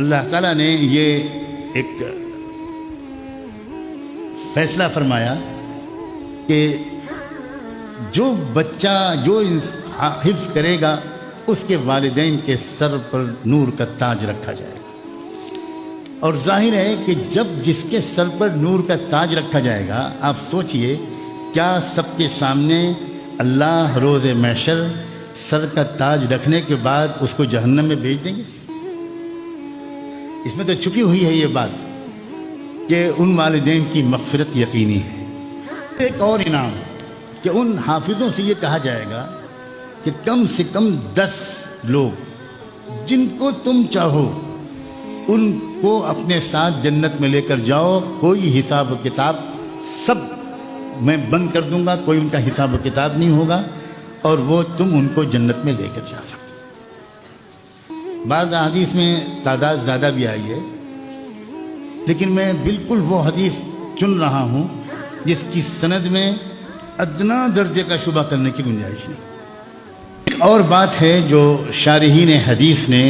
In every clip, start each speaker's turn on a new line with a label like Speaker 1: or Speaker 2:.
Speaker 1: اللہ تعالیٰ نے یہ ایک فیصلہ فرمایا کہ جو بچہ جو حفظ کرے گا اس کے والدین کے سر پر نور کا تاج رکھا جائے گا. اور ظاہر ہے کہ جب جس کے سر پر نور کا تاج رکھا جائے گا، آپ سوچئے کیا سب کے سامنے اللہ روز محشر سر کا تاج رکھنے کے بعد اس کو جہنم میں بھیج دیں گے؟ اس میں تو چھپی ہوئی ہے یہ بات کہ ان والدین کی مغفرت یقینی ہے. ایک اور انعام کہ ان حافظوں سے یہ کہا جائے گا کہ کم سے کم 10 لوگ جن کو تم چاہو ان کو اپنے ساتھ جنت میں لے کر جاؤ، کوئی حساب و کتاب سب میں بند کر دوں گا، کوئی ان کا حساب و کتاب نہیں ہوگا اور وہ تم ان کو جنت میں لے کر جا سکتے. بعض حدیث میں تعداد زیادہ بھی آئی ہے، لیکن میں بالکل وہ حدیث چن رہا ہوں جس کی سند میں ادنا درجے کا شبہ کرنے کی گنجائش نہیں. ایک اور بات ہے جو شارحین حدیث نے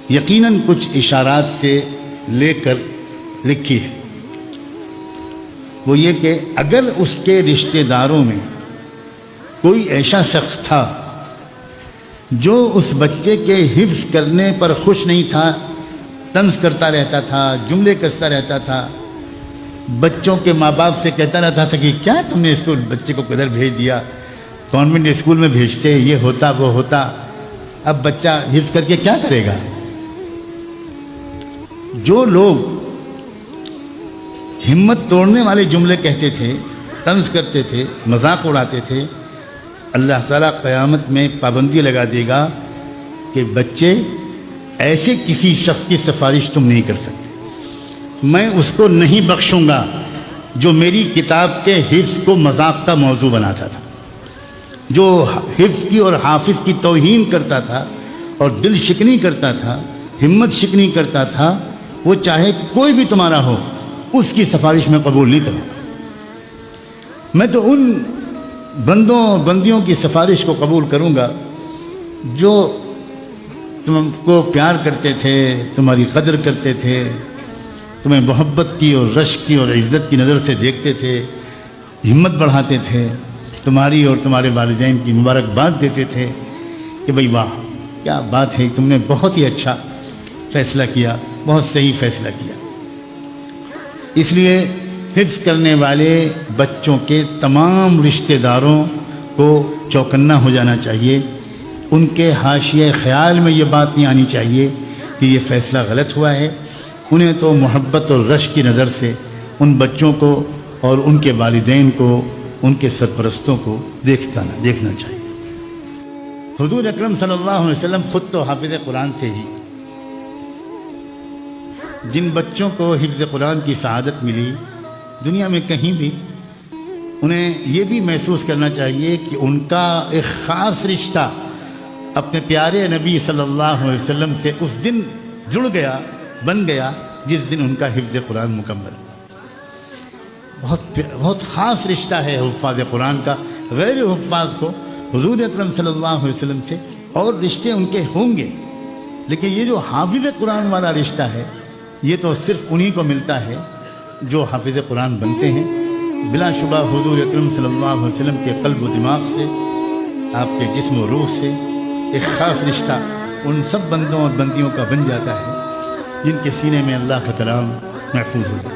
Speaker 1: یقیناً کچھ اشارات سے لے کر لکھی ہے، وہ یہ کہ اگر اس کے رشتہ داروں میں کوئی ایسا شخص تھا جو اس بچے کے حفظ کرنے پر خوش نہیں تھا، طنز کرتا رہتا تھا، جملے کستا رہتا تھا، بچوں کے ماں باپ سے کہتا رہتا تھا کہ کیا تم نے اس کو بچے کو کدھر بھیج دیا، کانوینٹ اسکول میں بھیجتے، یہ ہوتا وہ ہوتا، اب بچہ حفظ کر کے کیا کرے گا. جو لوگ ہمت توڑنے والے جملے کہتے تھے، طنز کرتے تھے، مذاق اڑاتے تھے، اللہ تعالیٰ قیامت میں پابندی لگا دے گا کہ بچے ایسے کسی شخص کی سفارش تم نہیں کر سکتے، میں اس کو نہیں بخشوں گا جو میری کتاب کے حفظ کو مذاق کا موضوع بناتا تھا، جو حفظ کی اور حافظ کی توہین کرتا تھا اور دل شکنی کرتا تھا، ہمت شکنی کرتا تھا. وہ چاہے کوئی بھی تمہارا ہو، اس کی سفارش میں قبول نہیں کروں. میں تو ان بندیوں کی سفارش کو قبول کروں گا جو تم کو پیار کرتے تھے، تمہاری قدر کرتے تھے، تمہیں محبت کی اور رشک کی اور عزت کی نظر سے دیکھتے تھے، ہمت بڑھاتے تھے، تمہاری اور تمہارے والدین کی مبارکباد دیتے تھے کہ بھئی واہ کیا بات ہے، تم نے بہت ہی اچھا فیصلہ کیا، بہت صحیح فیصلہ کیا. اس لیے حفظ کرنے والے بچوں کے تمام رشتہ داروں کو چوکنا ہو جانا چاہیے. ان کے حاشیہ خیال میں یہ بات نہیں آنی چاہیے کہ یہ فیصلہ غلط ہوا ہے. انہیں تو محبت اور رشک کی نظر سے ان بچوں کو اور ان کے والدین کو، ان کے سرپرستوں کو دیکھنا چاہیے. حضور اکرم صلی اللہ علیہ وسلم خود تو حافظ قرآن تھے ہی. جن بچوں کو حفظ قرآن کی سعادت ملی دنیا میں کہیں بھی، انہیں یہ بھی محسوس کرنا چاہیے کہ ان کا ایک خاص رشتہ اپنے پیارے نبی صلی اللہ علیہ وسلم سے اس دن جڑ گیا، بن گیا جس دن ان کا حفظ قرآن مکمل. بہت خاص رشتہ ہے حفاظ قرآن کا. غیر حفاظ کو حضور اکرم صلی اللہ علیہ وسلم سے اور رشتے ان کے ہوں گے، لیکن یہ جو حافظ قرآن والا رشتہ ہے یہ تو صرف انہی کو ملتا ہے جو حافظ قرآن بنتے ہیں. بلا شبہ حضور اکرم صلی اللہ علیہ وسلم کے قلب و دماغ سے، آپ کے جسم و روح سے ایک خاص رشتہ ان سب بندوں اور بندیوں کا بن جاتا ہے جن کے سینے میں اللہ کا کلام محفوظ ہو جاتا ہے.